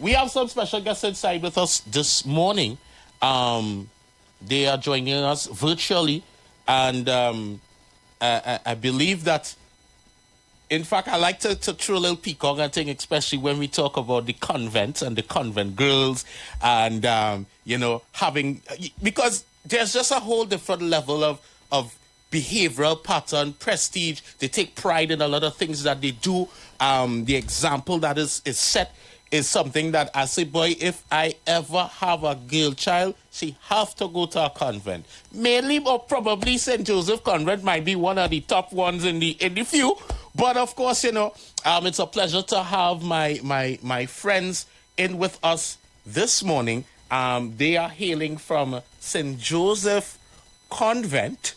we have some special guests inside with us this morning. They are joining us virtually, and I believe that, in fact, I like to throw a little peacock and thing, especially when we talk about the convent and the convent girls, and having, because there's just a whole different level of behavioral pattern, prestige. They take pride in a lot of things that they do. The example that is set is something that I say, boy, if I ever have a girl child, she have to go to a convent. Mainly, or probably St. Joseph Convent might be one of the top ones in the few. But of course, it's a pleasure to have my friends in with us this morning. They are hailing from St. Joseph Convent.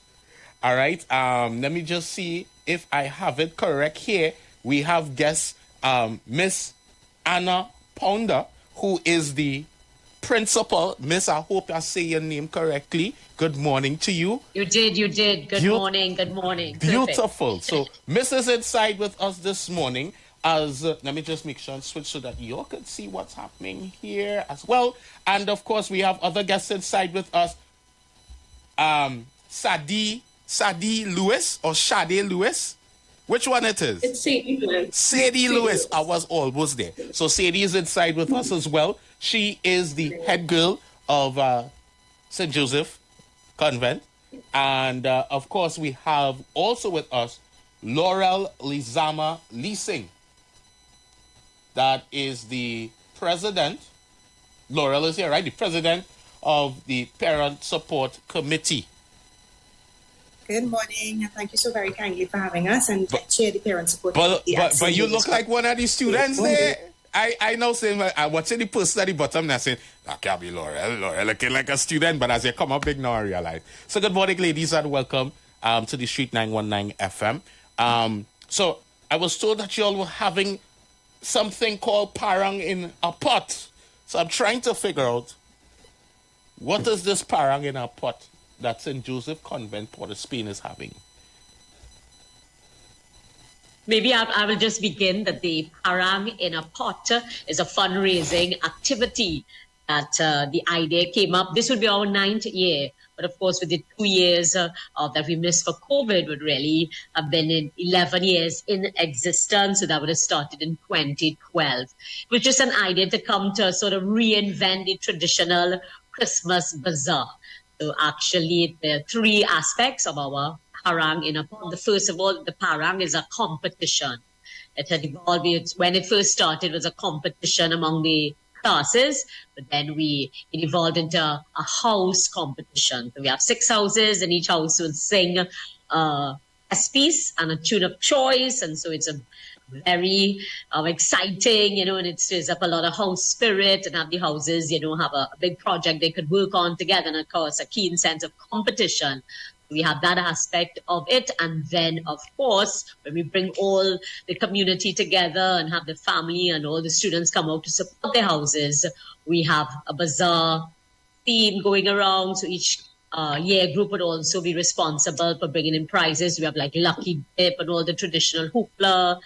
All right. Let me just see if I have it correct here. We have guest Miss Anna Pounder, who is the principal. Miss, I hope I say your name correctly. Good morning to you. You did. Good morning. Beautiful. So Miss is inside with us this morning. Let me just make sure and switch so that you all can see what's happening here as well. And of course, we have other guests inside with us. Sadie Lewis or Shade Lewis. Which one it is? It's Sadie Lewis. Sadie Lewis. I was almost there. So Sadie is inside with us as well. She is the head girl of St. Joseph Convent. And, of course, we have also with us Laurel Lizama Leasing. That is the president. Laurel is here, right? The president of the Parent Support Committee. Good morning, and thank you so very kindly for having us and share the parent support. But you look like one of the students there. I know saying I watching the poster at the bottom and I saying that can't be Laurel looking like a student, but as you come up big now I realize. So good morning, ladies, and welcome to the Street 919 FM. So I was told that you all were having something called parang in a pot. So I'm trying to figure out what is this parang in a pot that St. Joseph Convent, Port of Spain is having. Maybe I will just begin that the Parang in a Pot is a fundraising activity that the idea came up. This will be our 9th year, but of course with the 2 years that we missed for COVID would really have been in 11 years in existence. So that would have started in 2012. It was just an idea to come to sort of reinvent the traditional Christmas bazaar. So actually, there are 3 aspects of our parang in a pot. The first of all, the parang is a competition. It had evolved. When it first started, it was a competition among the classes, but then it evolved into a house competition. So we have 6 houses, and each house will sing a piece and a tune of choice, and so it's a very exciting, and it stirs up a lot of house spirit, and have the houses, have a big project they could work on together, and of course a keen sense of competition. We have that aspect of it, and then of course when we bring all the community together and have the family and all the students come out to support their houses, we have a bazaar theme going around. So each year group would also be responsible for bringing in prizes. We have like lucky dip and all the traditional hoopla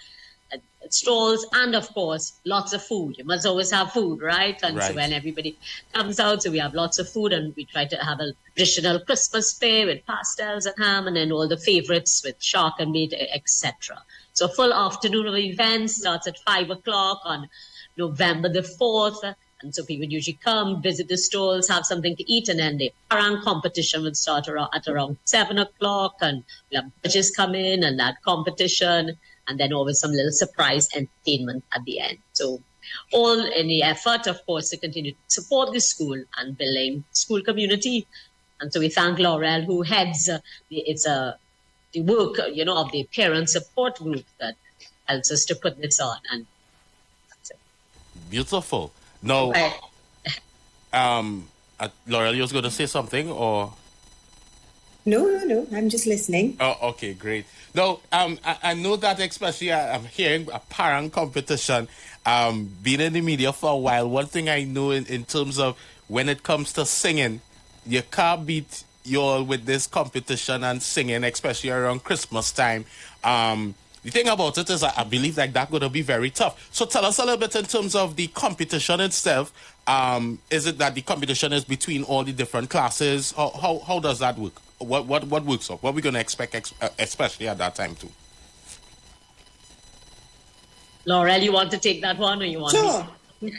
stalls, and of course lots of food. You must always have food, right? And so when everybody comes out, so we have lots of food, and we try to have a traditional Christmas fare with pastels and ham, and then all the favorites with shark and meat, etc. So a full afternoon of events starts at 5 o'clock on November the 4th. And so people usually come, visit the stalls, have something to eat, and then the parang competition would start at around 7 o'clock, and we'll have judges come in and that competition, and then always some little surprise entertainment at the end. So all in the effort, of course, to continue to support the school and building school community. And so we thank Laurel, who heads the work, of the parent support group that helps us to put this on. And that's it. Beautiful. No, Laurel, you was going to say something, or? No. I'm just listening. Oh, okay, great. No, I know that especially I'm hearing a parang competition. Being in the media for a while, one thing I know in terms of when it comes to singing, you can't beat you all with this competition and singing, especially around Christmas time. the thing about it is I believe like that's going to be very tough. So tell us a little bit in terms of the competition itself. Is it that the competition is between all the different classes? How does that work? What works up? What are we going to expect, especially at that time too? Laurel, you want to take that one, or you want Sure.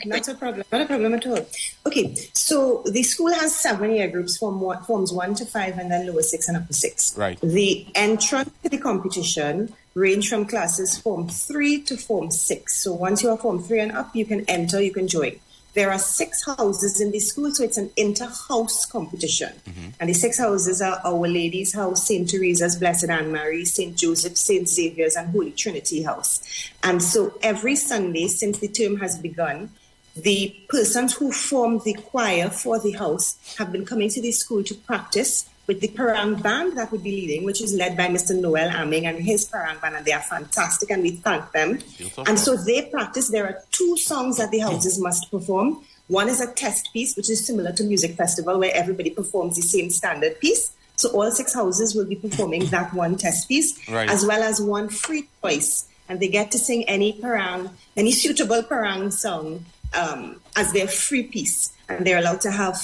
Not a problem. Not a problem at all. Okay, so the school has 7 year groups, forms 1 to 5, and then lower 6 and upper 6. Right. The entrance to the competition range from classes form 3 to form 6. So once you are form 3 and up, you can enter, you can join. There are 6 houses in the school, so it's an inter-house competition. And the 6 houses are Our Lady's House, St. Teresa's, Blessed Anne Mary, St. Joseph, St. Xavier's, and Holy Trinity House. And so every Sunday since the term has begun, the persons who form the choir for the house have been coming to the school to practice with the Parang band that would be leading, which is led by Mr. Noel Aming and his Parang band, and they are fantastic, and we thank them. Beautiful. And so they practice. There are 2 songs that the houses must perform. One is a test piece, which is similar to Music Festival, where everybody performs the same standard piece. So all 6 houses will be performing that one test piece, right, as well as one free choice, and they get to sing any Parang, any suitable Parang song as their free piece. And they're allowed to have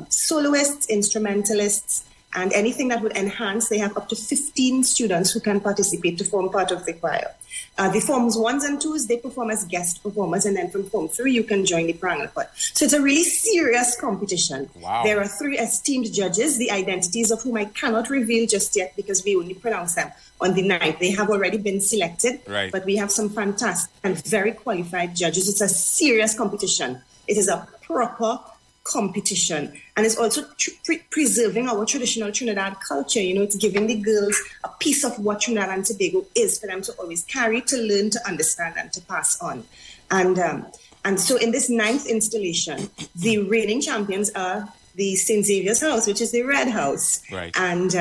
soloists, instrumentalists, and anything that would enhance. They have up to 15 students who can participate to form part of the choir. The forms 1s and 2s, they perform as guest performers, and then from form 3, you can join the Parang choir. So it's a really serious competition. Wow. There are 3 esteemed judges, the identities of whom I cannot reveal just yet because we only pronounce them on the 9th. They have already been selected, right, but we have some fantastic and very qualified judges. It's a serious competition. It is a proper competition, and it's also preserving our traditional Trinidad culture. You know, it's giving the girls a piece of what Trinidad and Tobago is for them to always carry, to learn, to understand, and to pass on. And so in this 9th installation, the reigning champions are the St. Xavier's House, which is the red house. Right. And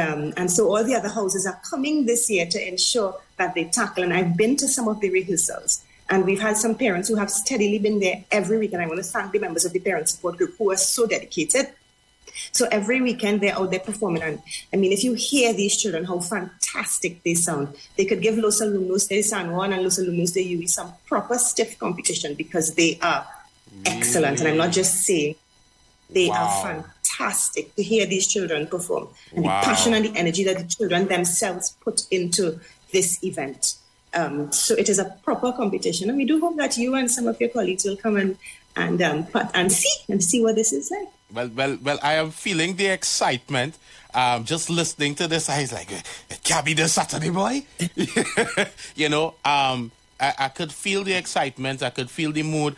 so all the other houses are coming this year to ensure that they tackle. And I've been to some of the rehearsals, and we've had some parents who have steadily been there every week. And I want to thank the members of the parent support group who are so dedicated. So every weekend they're out there performing. And I mean, if you hear these children, how fantastic they sound. They could give Los Alumnos de San Juan and Los Alumnos de UE some proper stiff competition, because they are excellent. And I'm not just saying, they are fantastic to hear these children perform. And the passion and the energy that the children themselves put into this event. So it is a proper competition, and we do hope that you and some of your colleagues will come and see what this is like. Well, I am feeling the excitement. Just listening to this, I was like, it can't be this Saturday, boy. You know, I could feel the excitement. I could feel the mood.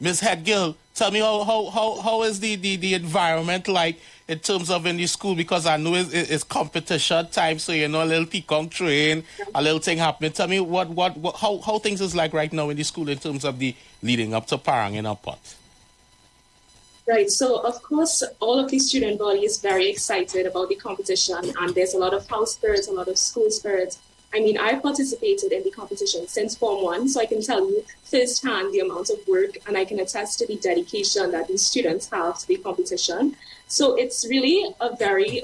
Ms. Headgill, tell me how is the environment like in terms of in the school? Because I know it's competition time, so you know, a little tikong train, a little thing happening. Tell me how things is like right now in the school in terms of the leading up to Parang in our pot. Right, so of course, all of the student body is very excited about the competition, and there's a lot of house spirits, a lot of school spirits. I mean, I've participated in the competition since Form 1, so I can tell you firsthand the amount of work, and I can attest to the dedication that these students have to the competition. So it's really a very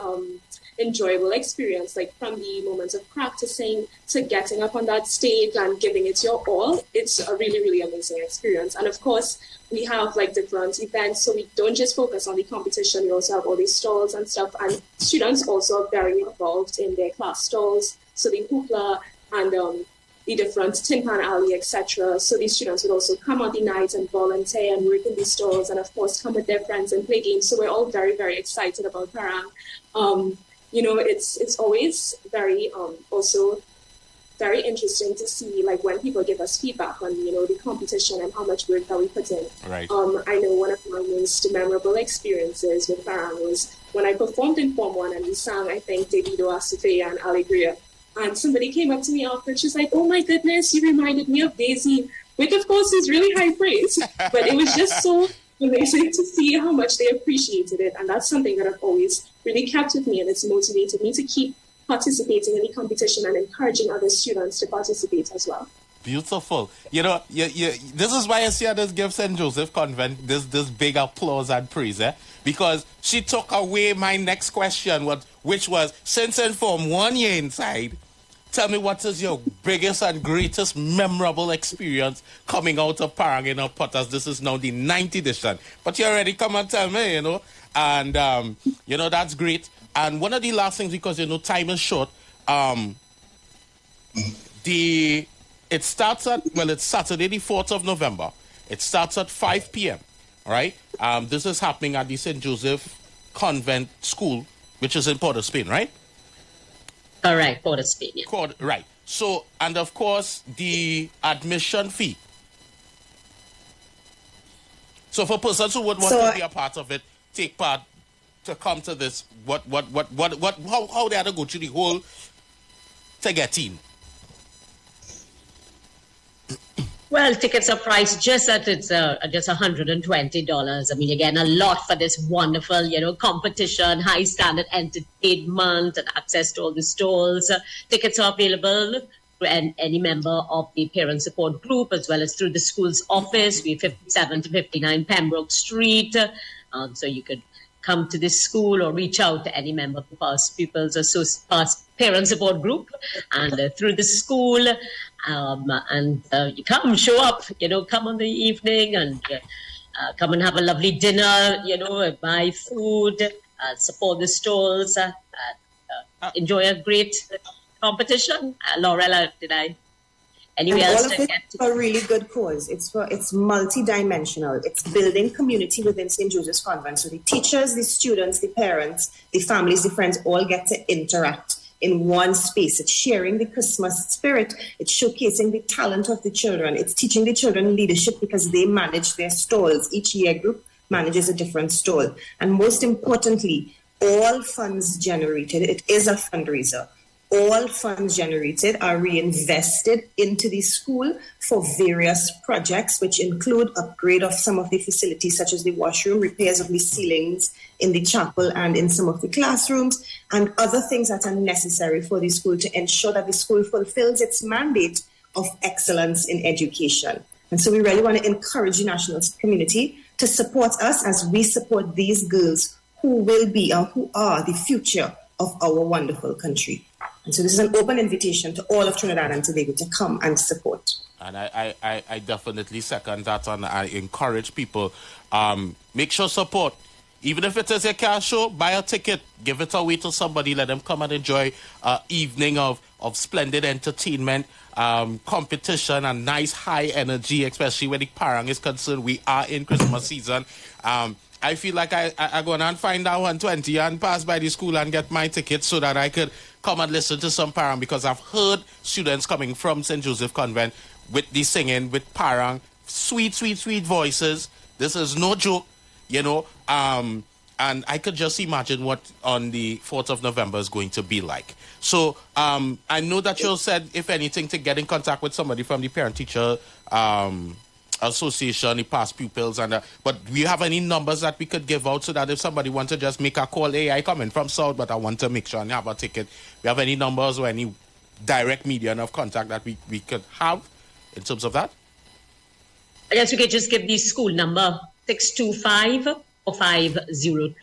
enjoyable experience, like from the moments of practicing to getting up on that stage and giving it your all. It's a really, really amazing experience. And of course, we have like different events, so we don't just focus on the competition, we also have all these stalls and stuff, and students also are very involved in their class stalls. So the hoopla and the different tin pan alley, etc. So these students would also come on the night and volunteer and work in these stores, and of course come with their friends and play games. So we're all very, very excited about Parang. You know, it's always very also very interesting to see like when people give us feedback on, you know, the competition and how much work that we put in. Right. I know one of my most memorable experiences with Parang was when I performed in Form 1 and we sang, I think, Debido a Sofia and Alegria. And somebody came up to me after, she's like, oh my goodness, you reminded me of Daisy, which of course is really high praise. But it was just so amazing to see how much they appreciated it. And that's something that I've always really kept with me, and it's motivated me to keep participating in the competition and encouraging other students to participate as well. Beautiful. You know, this is why I see this give St. Joseph Convent this big applause and praise, because she took away my next question, which was, since in Form 1 year inside, Tell me, what is your biggest and greatest memorable experience coming out of Parang in a Potters? This is now the 9th edition. But you already come and tell me, And, that's great. And one of the last things, because, time is short, it starts it's Saturday, the 4th of November. It starts at 5 p.m., right? This is happening at the St. Joseph Convent School, which is in Port of Spain, right? Correct, Port of Spain, yeah. Right. So, and of course, the admission fee. So for persons who would want to be a part of it, take part, to come to this, how they have to go through the whole to get in? Well, tickets are priced just at just $120. I mean, again, a lot for this wonderful, competition, high standard entertainment, and access to all the stalls. Tickets are available to any member of the parent support group, as well as through the school's office. We're 57 to 59 Pembroke Street. So you could come to this school or reach out to any member of the past pupils past parent support group, and through the school. You come, show up, come on the evening and come and have a lovely dinner, buy food, support the stalls, enjoy a great competition. Laurella, did I? Anywhere else? All of it for a really good cause. It's multi-dimensional. It's building community within St. Joseph's Convent. So the teachers, the students, the parents, the families, the friends all get to interact in one space. It's sharing the Christmas spirit. It's showcasing the talent of the children. It's teaching the children leadership because they manage their stalls. Each year group manages a different stall. And most importantly, all funds generated, it is a fundraiser. All funds generated are reinvested into the school for various projects, which include upgrade of some of the facilities, such as the washroom, repairs of the ceilings in the chapel and in some of the classrooms, and other things that are necessary for the school to ensure that the school fulfills its mandate of excellence in education. And so we really want to encourage the national community to support us as we support these girls who will be and who are the future of our wonderful country. And so this is an open invitation to all of Trinidad and Tobago to come and support. And I definitely second that, and I encourage people, make sure support. Even if it is a cash show, buy a ticket, give it away to somebody, let them come and enjoy an evening of splendid entertainment, competition, and nice high energy, especially when the Parang is concerned. We are in Christmas season. I feel like I go and find out 120 and pass by the school and get my ticket so that I could come and listen to some Parang, because I've heard students coming from St. Joseph Convent with the singing, with Parang, sweet, sweet, sweet voices. This is no joke, and I could just imagine what on the 4th of November is going to be like. So I know that you said, if anything, to get in contact with somebody from the parent-teacher association, the past pupils, but do you have any numbers that we could give out so that if somebody wants to just make a call, hey, I come in from South, but I want to make sure I have a ticket, we have any numbers or any direct medium of contact that we could have in terms of that? I guess we could just give the school number, 625-4502.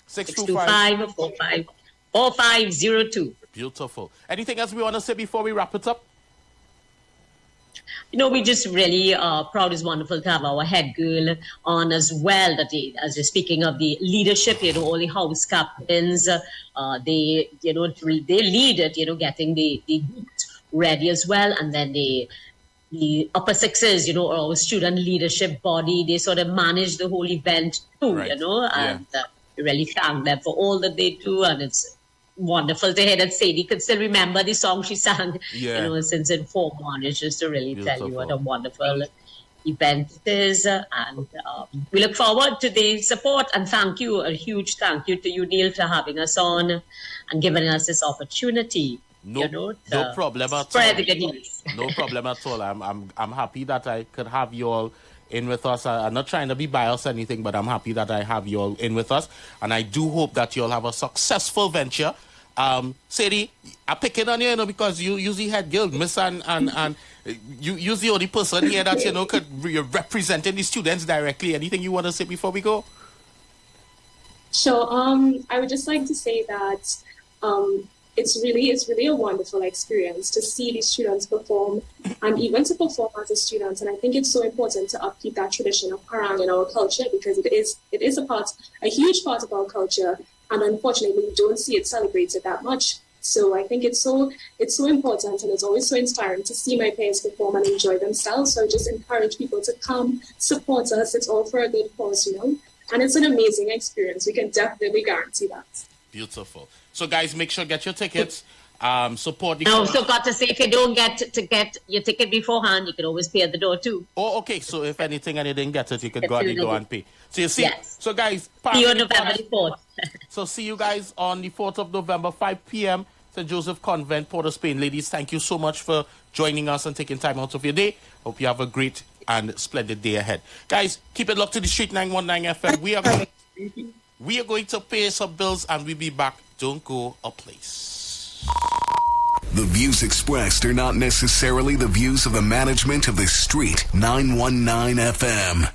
625-4502. Beautiful. Anything else we want to say before we wrap it up? We just really proud. It's wonderful to have our head girl on as well. As you're speaking of the leadership, all the house captains, they lead it, getting the groups ready as well. And then the upper sixes, our student leadership body, they sort of manage the whole event too, right. And we really thank them for all that they do. And it's wonderful to hear that Sadie could still remember the song she sang, since in Form 1. It's just to really tell you what a wonderful event it is. And we look forward to the support, and thank you, a huge thank you to you, Neil, for having us on and giving us this opportunity. No problem at spread all. The good news. No problem at all. I'm happy that I could have you all in with us. I'm not trying to be biased or anything, but I'm happy that I have you all in with us, and I do hope that you all have a successful venture. Sadie, I'm picking on you, because you usually head girl, miss, and you're the only person here that, could representing the students directly. Anything you want to say before we go? Sure. I would just like to say that it's really a wonderful experience to see these students perform and even to perform as a student. And I think it's so important to upkeep that tradition of parang in our culture, because it is a huge part of our culture, and unfortunately we don't see it celebrated that much. So I think it's so important, and it's always so inspiring to see my peers perform and enjoy themselves. So I just encourage people to come support us. It's all for a good cause, and it's an amazing experience. We can definitely guarantee that. Beautiful. So guys, make sure get your tickets. Support the. I also got to say, if you don't get your ticket beforehand, you can always pay at the door too. Oh, okay. So if anything and you didn't get it, you could go at the door and pay. So you see. Yes. So guys, see you on November the 4th. So see you guys on the 4th of November, 5 p.m. St. Joseph Convent, Port of Spain. Ladies, thank you so much for joining us and taking time out of your day. Hope you have a great and splendid day ahead. Guys, keep it locked to the Street 919 FM. We are going to pay some bills and we'll be back. Don't go a place. The views expressed are not necessarily the views of the management of the Street 919 FM.